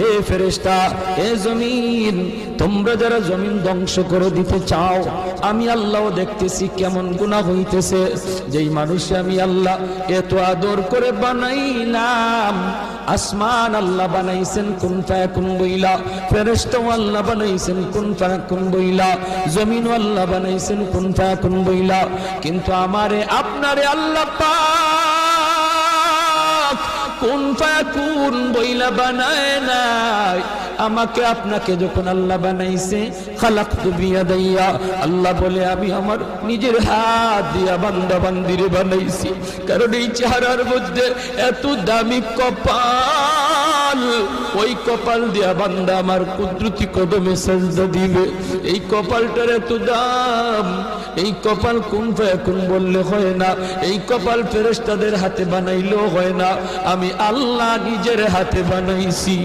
এ ফেরেশতা, এ জমিন, তোমরা যারা জমিন ধ্বংস করে দিতে চাও, আমি আল্লাহ দেখতেছি কেমন গুনাহ হইতেছে। যেই মানুষে আমি আল্লাহ এত আদর করে বানাইলাম, আসমান আল্লাহ বানাইছেন কুন ফায়াকুন বইলা, ফেরেশতা আল্লাহ বানাইছেন কুন ফায়াকুন বইলা, জমিন আল্লাহ বানাইছেন কুন ফায়াকুন বইলা, কিন্তু আমারে আপনারে আল্লাহ পাক কুন ফায়াকুন বইলা বানায় নাই। আমাকে আপনাকে যখন আল্লাহ বানাইছে, খালাকতু বিয়াদাইয়া, আল্লাহ বলে আমি আমার নিজের হাত দিয়া বান্দা বান্দিরে বানাইছি। কারণ এই চেহারার মধ্যে এত দামি কপাল, ওই কপাল দিয়া বান্দা আমার কুদরতি কদমে সাজদা দিবে। এই কপালটার এত দাম, এই কপাল কুন ফায়াকুন বললে হয় না, এই কপাল ফেরেশতাদের হাতে বানাইলেও হয় না, আমি আল্লাহ নিজের হাতে বানাইছি।